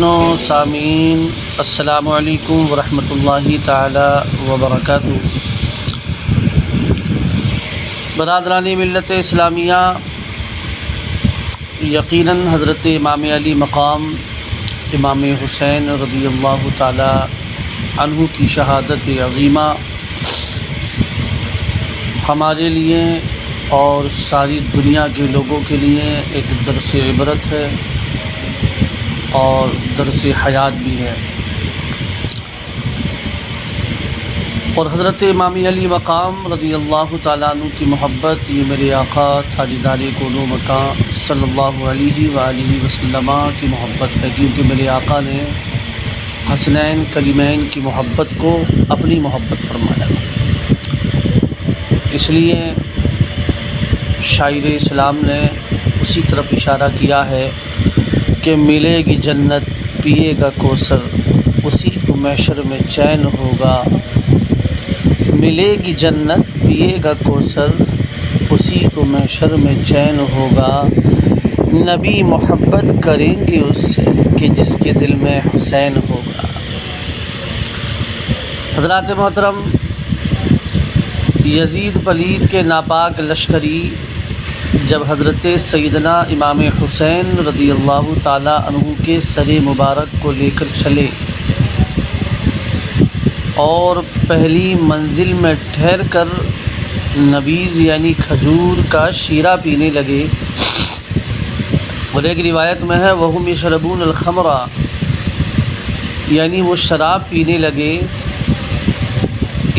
سامعین السلام علیکم ورحمۃ اللہ تعالی وبرکاتہ۔ برادران ملت اسلامیہ، یقیناً حضرت امام علی مقام امام حسین رضی اللہ تعالی عنہ کی شہادت عظیمہ ہمارے لیے اور ساری دنیا کے لوگوں کے لیے ایک درس عبرت ہے اور درس حیات بھی ہے۔ اور حضرت امام علی مقام رضی اللہ تعالیٰ عنہ کی محبت، یہ میرے آقا تاجدار کونو مکان صلی اللہ علیہ وآلہ وسلم کی محبت ہے، کیونکہ میرے آقا نے حسنین کریمین کی محبت کو اپنی محبت فرمایا۔ اس لیے شاعر اسلام نے اسی طرف اشارہ کیا ہے کہ ملے گی جنت پیے گا کوثر، اسی کو محشر میں چین ہوگا۔ ملے گی جنت پیے گا کوثر، اسی کو محشر میں چین ہوگا۔ نبی محبت کریں گے اس سے کہ جس کے دل میں حسین ہوگا۔ حضرات محترم، یزید پلید کے ناپاک لشکری جب حضرت سیدنا امام حسین رضی اللہ تعالیٰ عنہ کے سر مبارک کو لے کر چلے اور پہلی منزل میں ٹھہر کر نبیذ یعنی کھجور کا شیرہ پینے لگے، اور ایک روایت میں ہے وَهُمْ يَشْرَبُونَ الْخَمْرَ، یعنی وہ شراب پینے لگے۔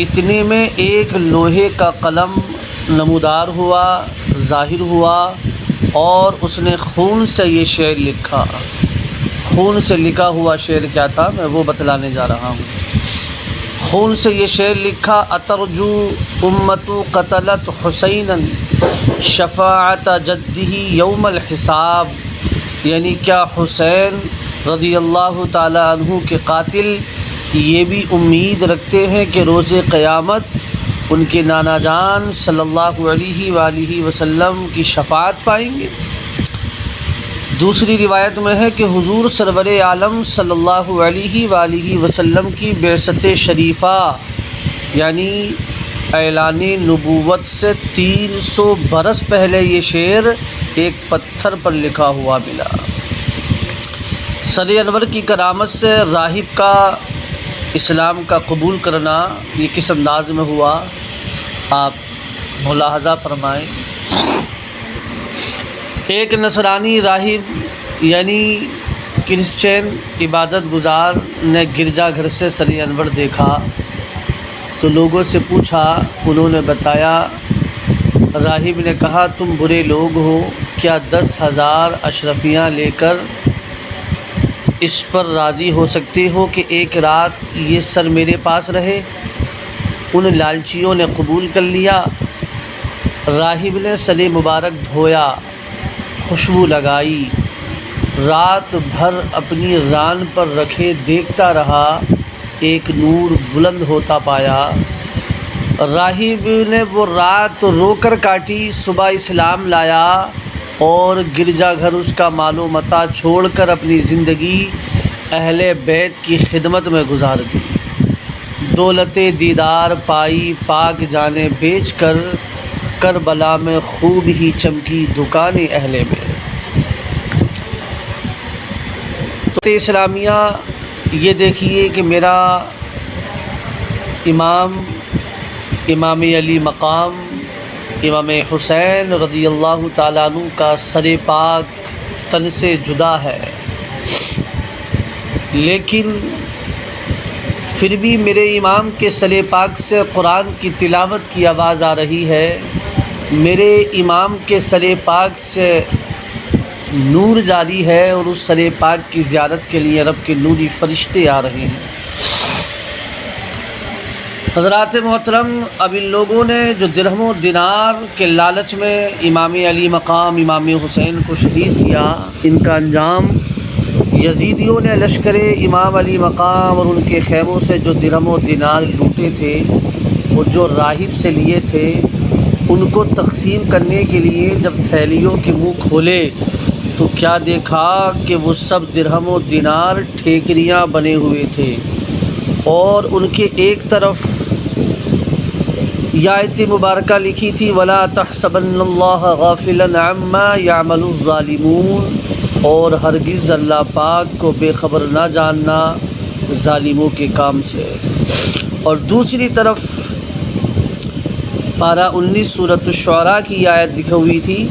اتنے میں ایک لوہے کا قلم نمودار ہوا، ظاہر ہوا، اور اس نے خون سے یہ شعر لکھا۔ خون سے لکھا ہوا شعر کیا تھا، میں وہ بتلانے جا رہا ہوں۔ خون سے یہ شعر لکھا: اترجو امت قتلت حسینا شفاعت جدہ یوم الحساب، یعنی کیا حسین رضی اللہ تعالی عنہ کے قاتل یہ بھی امید رکھتے ہیں کہ روز قیامت ان کے نانا جان صلی اللہ علیہ وآلہ وسلم کی شفاعت پائیں گے؟ دوسری روایت میں ہے کہ حضور سرور عالم صلی اللہ علیہ وآلہ وسلم کی بعثت شریفہ یعنی اعلان نبوت سے 300 برس پہلے یہ شعر ایک پتھر پر لکھا ہوا ملا۔ سر انور کی کرامت سے راہب کا اسلام کا قبول کرنا یہ کس انداز میں ہوا، آپ ملاحظہ فرمائیں۔ ایک نصرانی راہب یعنی کرسچین عبادت گزار نے گرجا گھر سے سر انور دیکھا تو لوگوں سے پوچھا، انہوں نے بتایا۔ راہب نے کہا، تم برے لوگ ہو، کیا 10,000 اشرفیاں لے کر اس پر راضی ہو سکتے ہو کہ ایک رات یہ سر میرے پاس رہے؟ ان لالچیوں نے قبول کر لیا۔ راہب نے سر مبارک دھویا، خوشبو لگائی، رات بھر اپنی ران پر رکھے دیکھتا رہا، ایک نور بلند ہوتا پایا۔ راہب نے وہ رات رو کر کاٹی، صبح اسلام لایا اور گرجا گھر اس کا مال و متاع چھوڑ کر اپنی زندگی اہل بیت کی خدمت میں گزار دی۔ دولت دیدار پائی، پاک جانیں بیچ کر کربلا میں خوب ہی چمکی دکان اہل بیت۔ تو اسلامیہ یہ دیکھیے کہ میرا امام علی مقام امام حسین رضی اللہ تعالیٰ عنہ کا سر پاک تن سے جدا ہے، لیکن پھر بھی میرے امام کے سر پاک سے قرآن کی تلاوت کی آواز آ رہی ہے، میرے امام کے سر پاک سے نور جاری ہے، اور اس سر پاک کی زیارت کے لیے رب کے نوری فرشتے آ رہے ہیں۔ حضرات محترم، اب ان لوگوں نے جو درہم و دینار کے لالچ میں امام علی مقام امام حسین کو شہید کیا، ان کا انجام یزیدیوں نے لشکر امام علی مقام اور ان کے خیموں سے جو درہم و دینار لوٹے تھے اور جو راہب سے لیے تھے، ان کو تقسیم کرنے کے لیے جب تھیلیوں کے منہ کھولے تو کیا دیکھا کہ وہ سب درہم و دینار ٹھیکریاں بنے ہوئے تھے، اور ان کے ایک طرف یہ آیت مبارکہ لکھی تھی وَلَا تَحْسَبَنَّ اللَّهَ غَافِلًا عَمَّا يَعْمَلُ الظَّالِمُونَ، اور ہرگز اللہ پاک کو بے خبر نہ جاننا ظالموں کے کام سے۔ اور دوسری طرف پارہ 19 سورۃ الشعراء کی یہ آیت لکھی ہوئی تھی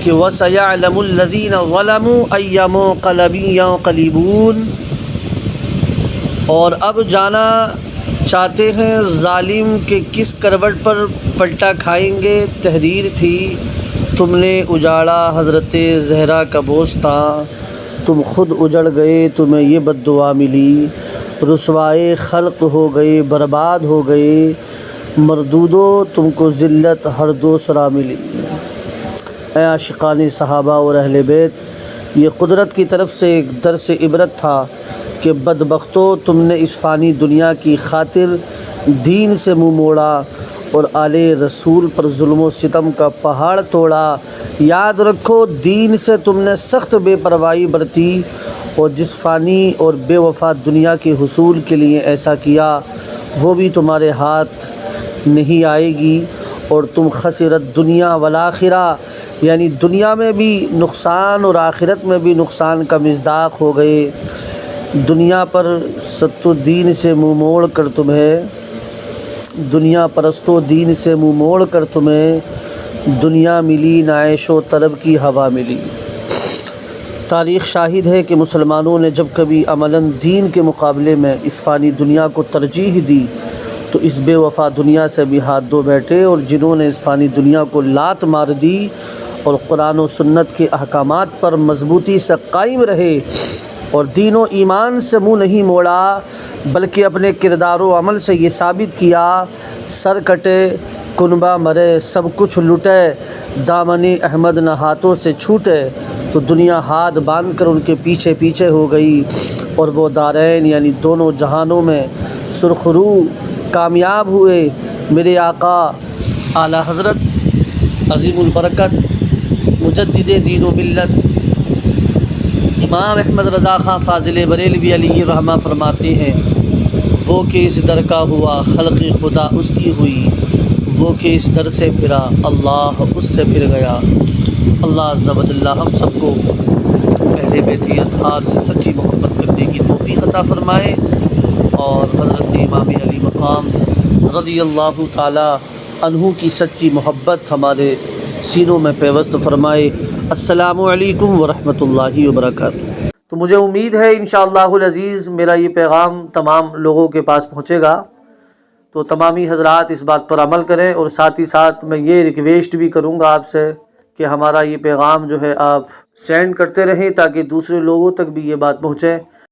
کہ وَسَيَعْلَمُ الَّذِينَ ظَلَمُوا أَيَّ مُنقَلَبٍ يَنقَلِبُونَ، اور اب جانا چاہتے ہیں ظالم کہ کس کروٹ پر پلٹا کھائیں گے۔ تحریر تھی تم نے اجاڑا حضرت زہرا کا بوستاں، تم خود اجڑ گئے تمہیں یہ بد دعا ملی، رسوائے خلق ہو گئے برباد ہو گئے، مردودو تم کو ذلت ہر دوسرا ملی۔ اے عاشقان صحابہ اور اہل بیت، یہ قدرت کی طرف سے ایک درس عبرت تھا کہ بدبختو تم نے اس فانی دنیا کی خاطر دین سے منہ موڑا اور آل رسول پر ظلم و ستم کا پہاڑ توڑا۔ یاد رکھو دین سے تم نے سخت بے پرواہی برتی، اور جس فانی اور بے وفا دنیا کے حصول کے لیے ایسا کیا وہ بھی تمہارے ہاتھ نہیں آئے گی، اور تم خسرت دنیا والآخرہ، یعنی دنیا میں بھی نقصان اور آخرت میں بھی نقصان کا مصداق ہو گئے۔ دنیا پر ستو دین سے منہ موڑ کر دنیا پرستو دین سے منہ موڑ کر تمہیں دنیا ملی، نہ عیش و طرب کی ہوا ملی۔ تاریخ شاہد ہے کہ مسلمانوں نے جب کبھی عملاً دین کے مقابلے میں اس فانی دنیا کو ترجیح دی تو اس بے وفا دنیا سے بھی ہاتھ دھو بیٹھے، اور جنہوں نے اس فانی دنیا کو لات مار دی اور قرآن و سنت کے احکامات پر مضبوطی سے قائم رہے اور دین و ایمان سے منہ نہیں موڑا، بلکہ اپنے کردار و عمل سے یہ ثابت کیا سر کٹے کنبہ مرے سب کچھ لٹے، دامن احمد نہ ہاتھوں سے چھوٹے، تو دنیا ہاتھ باندھ کر ان کے پیچھے پیچھے ہو گئی، اور وہ دارین یعنی دونوں جہانوں میں سرخرو کامیاب ہوئے۔ میرے آقا اعلیٰ حضرت عظیم البرکت مجدد دین و ملت امام احمد رضا خان فاضل بریلوی علیہ الرحمہ فرماتے ہیں، وہ کہ اس در کا ہوا خلق خدا اس کی ہوئی، وہ کہ اس در سے پھرا اللہ اس سے پھر گیا۔ اللہ عز و جل ہم سب کو اہل بیت اطہار سے سچی محبت کرنے کی توفیق عطا فرمائے، اور حضرت امام علی مقام رضی اللہ تعالی عنہ کی سچی محبت ہمارے سینوں میں پیوست فرمائے۔ السلام علیکم ورحمۃ اللہ وبرکاتہ۔ تو مجھے امید ہے انشاءاللہ العزیز میرا یہ پیغام تمام لوگوں کے پاس پہنچے گا، تو تمامی حضرات اس بات پر عمل کریں، اور ساتھ ہی ساتھ میں یہ ریکویسٹ بھی کروں گا آپ سے کہ ہمارا یہ پیغام جو ہے آپ سینڈ کرتے رہیں تاکہ دوسرے لوگوں تک بھی یہ بات پہنچے۔